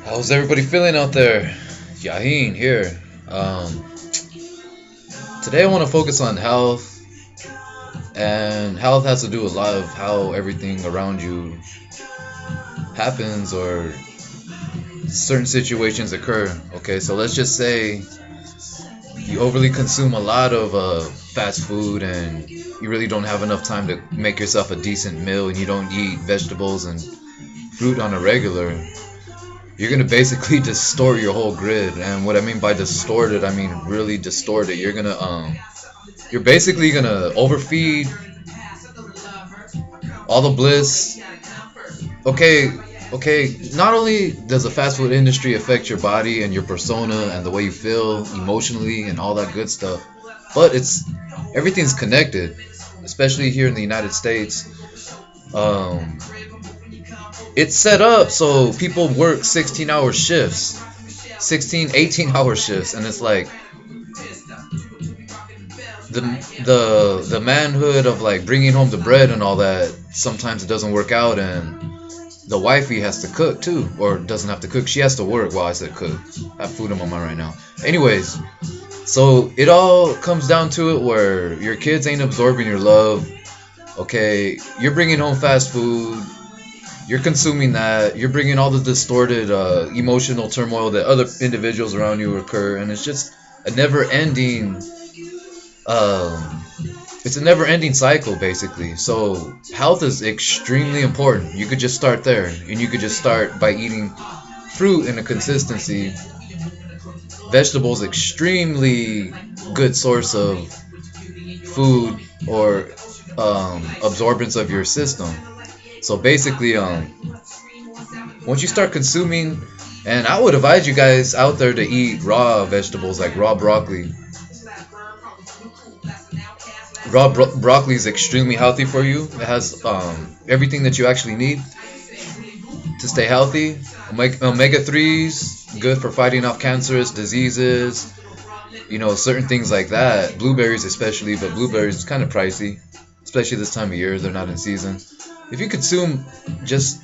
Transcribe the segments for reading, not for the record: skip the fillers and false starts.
How's everybody feeling out there? Yahin here. Um, Today I want to focus on health, and health has to do a lot of how everything around you happens or certain situations occur. Okay, so let's just say you overly consume a lot of fast food and you really don't have enough time to make yourself a decent meal and you don't eat vegetables and fruit on a regular. You're gonna basically distort your whole grid, and what I mean by distorted, I mean really distort it. You're basically gonna overfeed all the bliss. Okay, okay. Not only does the fast food industry affect your body and your persona and the way you feel emotionally and all that good stuff, but everything's connected, especially here in the United States. Um, it's set up so people work 16-hour shifts, 16, 18-hour shifts, and it's like the the manhood of like bringing home the bread and all that. Sometimes it doesn't work out, and the wifey has to cook too, or doesn't have to cook. She has to work. Well, I said cook. I have food in my mind right now. Anyways, so it all comes down to it where your kids ain't absorbing your love. Okay, you're bringing home fast food. You're consuming that. You're bringing all the distorted emotional turmoil that other individuals around you occur, and it's just a never-ending. Um, it's a never-ending cycle, basically. So health is extremely important. You could just start there, and you could just start by eating fruit in a consistency. Vegetables, extremely good source of food or absorbance of your system. So basically, once you start consuming, and I would advise you guys out there to eat raw vegetables like raw broccoli. Broccoli is extremely healthy for you. It has everything that you actually need to stay healthy. Omega 3s, good for fighting off cancerous diseases, certain things like that. Blueberries especially, but blueberries is kind of pricey, especially this time of year. They're not in season. If you consume just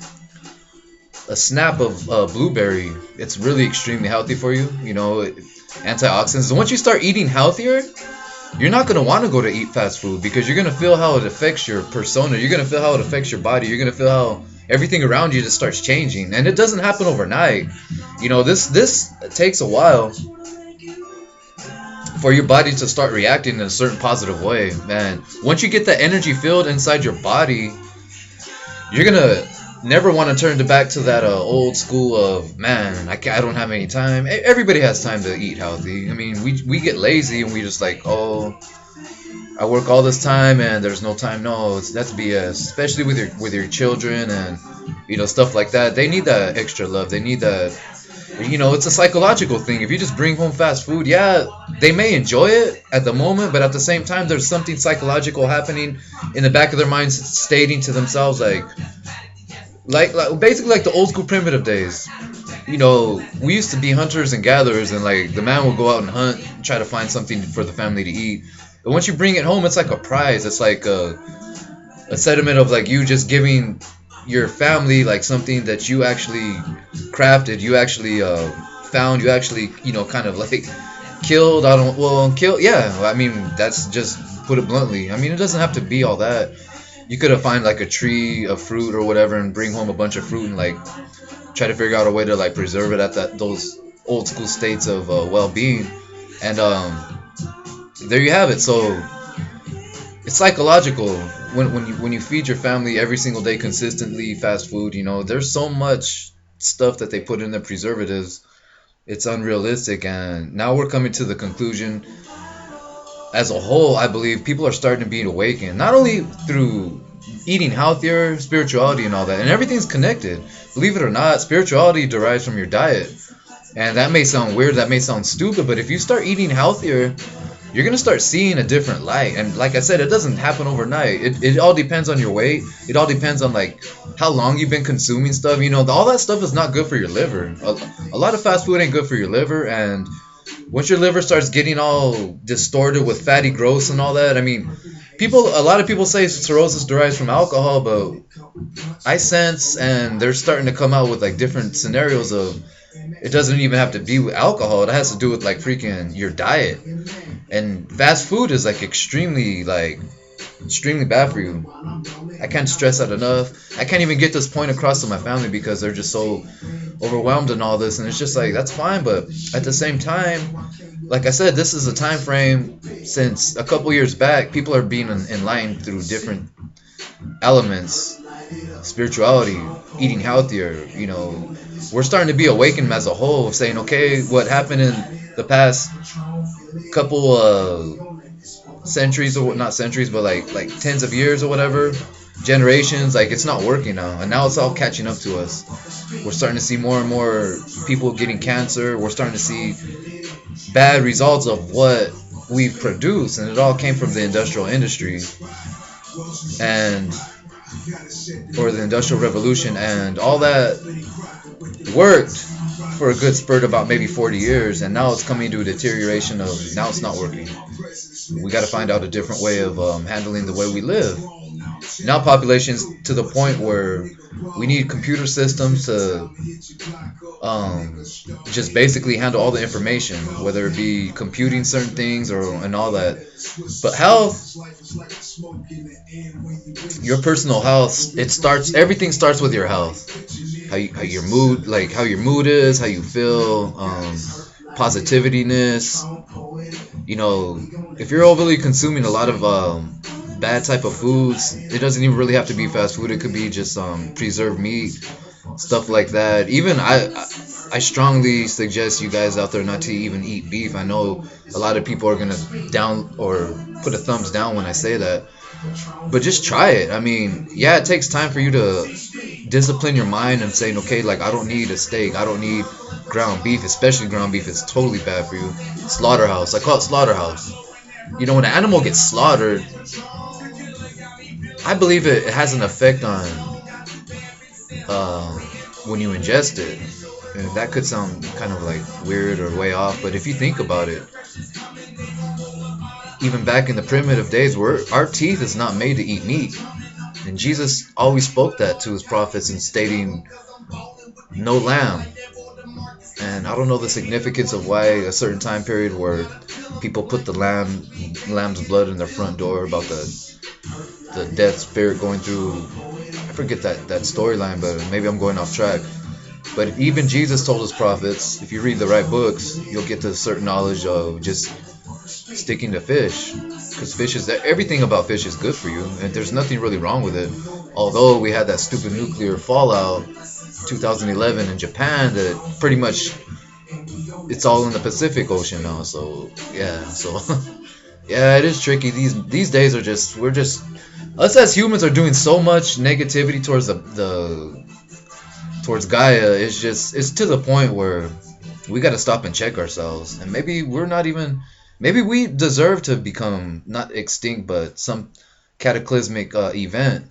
a snap of blueberry, it's really extremely healthy for you. Antioxidants. And once you start eating healthier, you're not going to want to go to eat fast food because you're going to feel how it affects your persona. You're going to feel how it affects your body. You're going to feel how everything around you just starts changing. And it doesn't happen overnight. This takes a while for your body to start reacting in a certain positive way. Man, once you get that energy filled inside your body, you're going to never want to turn back to that old school of, man, I don't have any time. Everybody has time to eat healthy. I mean, we get lazy and we just like, oh, I work all this time and there's no time. No, that's BS. Especially with your children and stuff like that. They need that extra love. They need that. It's a psychological thing. If you just bring home fast food, yeah, they may enjoy it at the moment, but at the same time, there's something psychological happening in the back of their minds, stating to themselves like basically like the old school primitive days. We used to be hunters and gatherers, and like the man would go out and hunt, and try to find something for the family to eat. But once you bring it home, it's like a prize. It's like a sentiment of like you just giving your family like something that you actually crafted, you actually found, you actually kind of like killed. Kill. Yeah, I mean that's just put it bluntly. I mean it doesn't have to be all that. You could have find like a tree of fruit or whatever and bring home a bunch of fruit and like try to figure out a way to like preserve it at those old school states of well-being. And there you have it. So it's psychological when you feed your family every single day consistently fast food. There's so much stuff that they put in the preservatives. It's unrealistic, and now we're coming to the conclusion. As a whole, I believe people are starting to be awakened, not only through eating healthier, spirituality and all that, and everything's connected. Believe it or not, spirituality derives from your diet. And that may sound weird, that may sound stupid, but if you start eating healthier, you're going to start seeing a different light. And like I said, it doesn't happen overnight. It all depends on your weight. It all depends on like how long you've been consuming stuff. All that stuff is not good for your liver. A lot of fast food ain't good for your liver, and once your liver starts getting all distorted with fatty growths and all that, I mean, a lot of people say cirrhosis derives from alcohol, but I sense, and they're starting to come out with like different scenarios of It doesn't even have to be with alcohol. It has to do with like freaking your diet. And fast food is like extremely bad for you. I can't stress that enough. I can't even get this point across to my family because they're just so overwhelmed in all this, and it's just like that's fine, but at the same time, like I said, this is a time frame since a couple years back. People are being enlightened through different elements, spirituality, eating healthier. We're starting to be awakened as a whole, saying, okay, what happened in the past couple centuries, or not centuries, but like tens of years or whatever, generations, like it's not working now, and now it's all catching up to us. We're starting to see more and more people getting cancer. We're starting to see bad results of what we've produced, and it all came from the industrial industry and or the industrial revolution, and all that worked for a good spurt about maybe 40 years, and now it's coming to a deterioration of now it's not working. We got to find out a different way of handling the way we live. Now population's to the point where we need computer systems to just basically handle all the information, whether it be computing certain things or and all that. But health, your personal health, everything starts with your health. How your mood, like how your mood is, how you feel, positivityness. If you're overly consuming a lot of bad type of foods, it doesn't even really have to be fast food. It could be just preserved meat, stuff like that. Even I strongly suggest you guys out there not to even eat beef. I know a lot of people are gonna down or put a thumbs down when I say that, but just try it. I mean, yeah, it takes time for you to discipline your mind and saying, okay, like I don't need a steak, I don't need ground beef, especially ground beef is totally bad for you. Slaughterhouse, I call it slaughterhouse. When an animal gets slaughtered, I believe it has an effect on when you ingest it. And that could sound kind of like weird or way off, but if you think about it, even back in the primitive days, where our teeth is not made to eat meat, and Jesus always spoke that to his prophets in stating, "No lamb." And I don't know the significance of why a certain time period where people put the lamb's blood in their front door about the death spirit going through. I forget that storyline, but maybe I'm going off track. But even Jesus told his prophets, if you read the right books, you'll get to a certain knowledge of just sticking to fish, because everything about fish is good for you, and there's nothing really wrong with it. Although we had that stupid nuclear fallout 2011 in Japan, that pretty much it's all in the Pacific Ocean now. So yeah, it is tricky. These days we're just us as humans are doing so much negativity towards towards Gaia. It's to the point where we got to stop and check ourselves, and maybe we deserve to become not extinct, but some cataclysmic event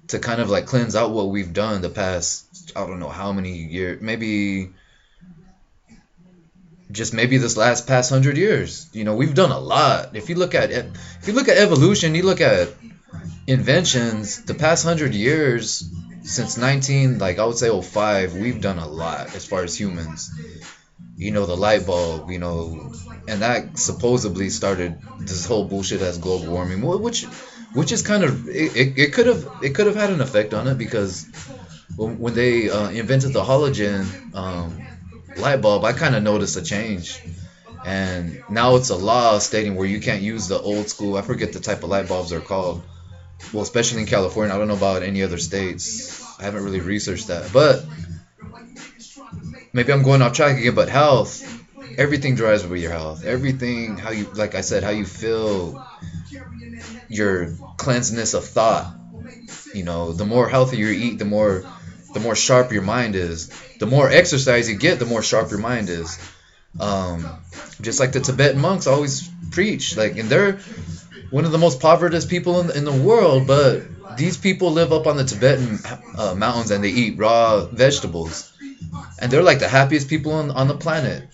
to kind of like cleanse out what we've done the past, I don't know how many years, maybe this past 100 years. We've done a lot. If you look at evolution, you look at inventions, the past 100 years since I would say 05, we've done a lot as far as humans. The light bulb, and that supposedly started this whole bullshit as global warming, which is kind of it could have had an effect on it, because when they invented the halogen light bulb, I kind of noticed a change, and now it's a law stating where you can't use the old school. I forget the type of light bulbs they're called. Well, especially in California. I don't know about any other states. I haven't really researched that, but maybe I'm going off track again. But health, everything drives with your health. Everything, how you, like I said, how you feel, your cleanliness of thought. The more healthy you eat, the more sharp your mind is. The more exercise you get, the more sharp your mind is. Just like the Tibetan monks always preach, and they're one of the most poverty people in the world, but these people live up on the Tibetan mountains, and they eat raw vegetables, and they're like the happiest people on the planet,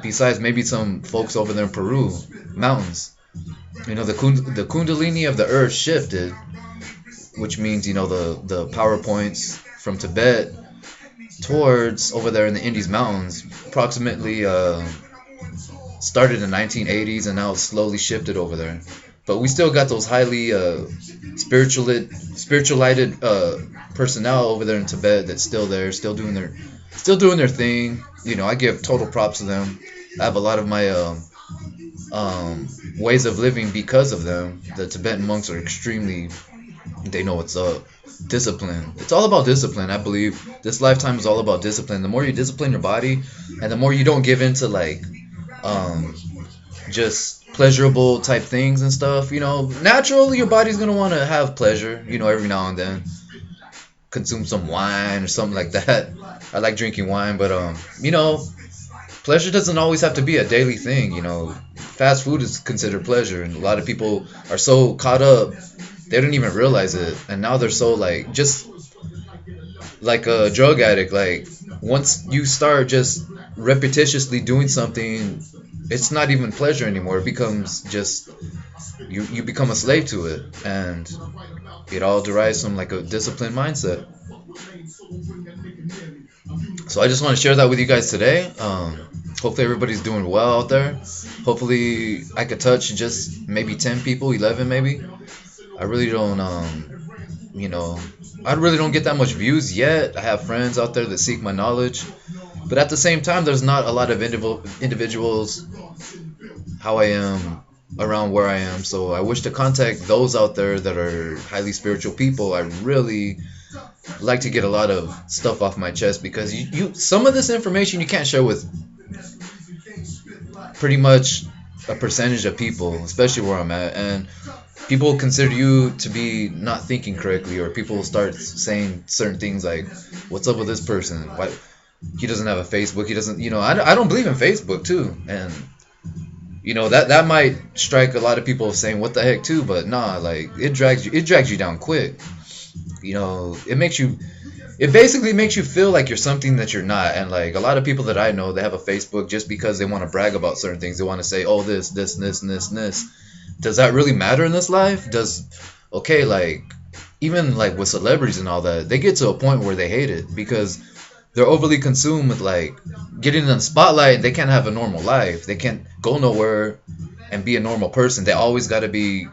besides maybe some folks over there in Peru mountains. The kundalini of the earth shifted, which means the power points from Tibet towards over there in the Andes Mountains. Approximately started in the 1980s and now it's slowly shifted over there. But we still got those highly spiritualited personnel over there in Tibet that's still there, still doing their thing. You know, I give total props to them. I have a lot of my ways of living because of them. The Tibetan monks are extremely, they know what's up. Discipline. It's all about discipline. I believe this lifetime is all about discipline. The more you discipline your body, and the more you don't give into like um, just pleasurable type things and stuff. You know, naturally your body's gonna want to have pleasure. You know, every now and then, consume some wine or something like that. I like drinking wine, but you know, pleasure doesn't always have to be a daily thing. You know, fast food is considered pleasure, and a lot of people are so caught up they don't even realize it, and now they're so like just like a drug addict. Like once you start just repetitiously doing something, it's not even pleasure anymore. It becomes just you become a slave to it, and it all derives from like a disciplined mindset. So I just want to share that with you guys today. Hopefully everybody's doing well out there. Hopefully I could touch just maybe 10 people, 11 maybe. I really don't, you know, I really don't get that much views yet. I have friends out there that seek my knowledge, but at the same time, there's not a lot of individuals how I am around where I am. So I wish to contact those out there that are highly spiritual people. I really like to get a lot of stuff off my chest because you some of this information you can't share with pretty much a percentage of people, especially where I'm at, and people consider you to be not thinking correctly, or people start saying certain things like, "What's up with this person? Why he doesn't have a Facebook? He doesn't, you know." I don't believe in Facebook too, and you know that might strike a lot of people saying, "What the heck?" too, but nah, like it drags you down quick. You know, it basically makes you feel like you're something that you're not. And like a lot of people that I know, they have a Facebook just because they want to brag about certain things. They want to say, "Oh, this, and this." Does that really matter in this life? Okay, like even like with celebrities and all that, they get to a point where they hate it because they're overly consumed with like getting in the spotlight, and they can't have a normal life. They can't go nowhere and be a normal person. They always got to be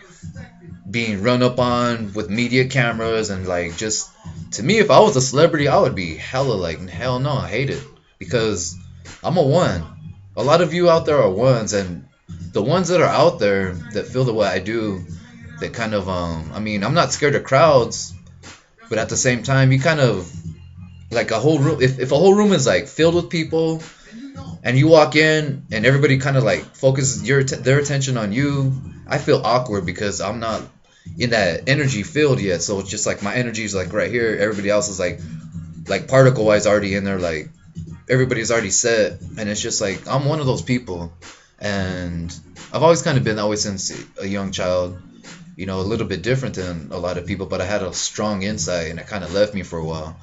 being run up on with media cameras, and like, just to me, if I was a celebrity, I would be hella like, hell no, I hate it because I'm a one. A lot of you out there are ones, and the ones that are out there that feel the way I do, that kind of I mean, I'm not scared of crowds, but at the same time, you kind of like a whole room. If a whole room is like filled with people, and you walk in and everybody kind of like focuses their attention on you, I feel awkward because I'm not in that energy field yet. So it's just like my energy is like right here. Everybody else is like particle wise already in there. Like everybody's already set, and it's just like I'm one of those people, and I've always kind of been that way since a young child. You know, a little bit different than a lot of people, but I had a strong insight, and it kind of left me for a while.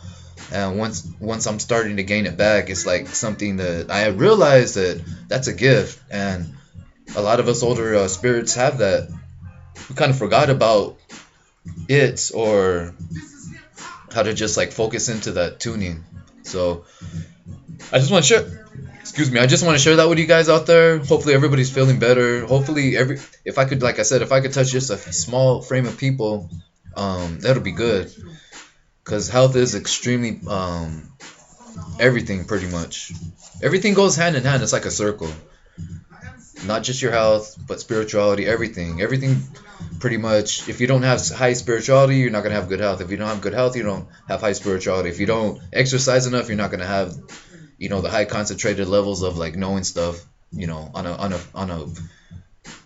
And once I'm starting to gain it back, it's like something that I realized that that's a gift, and a lot of us older spirits have that. We kind of forgot about it, or how to just like focus into that tuning. So I just want to share. Excuse me. I just want to share that with you guys out there. Hopefully everybody's feeling better. Hopefully if I could, like I said, if I could touch just a small frame of people, that'll be good. Cause health is extremely everything pretty much. Everything goes hand in hand. It's like a circle. Not just your health, but spirituality, everything. Everything pretty much. If you don't have high spirituality, you're not gonna have good health. If you don't have good health, you don't have high spirituality. If you don't exercise enough, you're not gonna have, you know, the high concentrated levels of like knowing stuff, you know, on a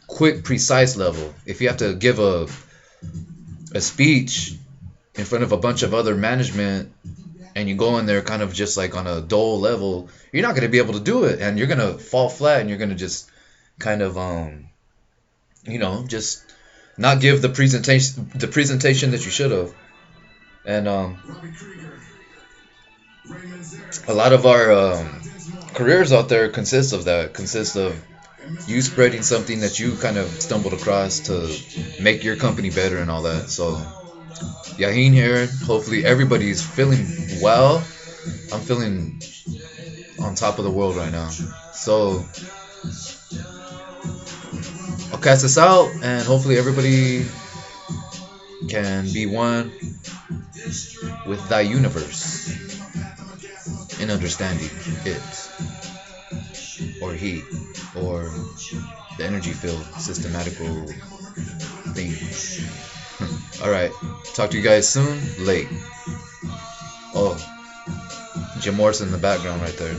quick, precise level. If you have to give a speech in front of a bunch of other management, and you go in there kind of just like on a dull level, you're not going to be able to do it, and you're going to fall flat, and you're going to just kind of you know, just not give the presentation that you should have. And a lot of our careers out there consists of you spreading something that you kind of stumbled across to make your company better and all that. So Yahin here. Hopefully everybody's feeling well. I'm feeling on top of the world right now. So I'll cast this out, and hopefully everybody can be one with thy universe in understanding it, or he, or the energy field systematical thing. Alright, talk to you guys soon. Late. Oh, Jim Morrison in the background right there.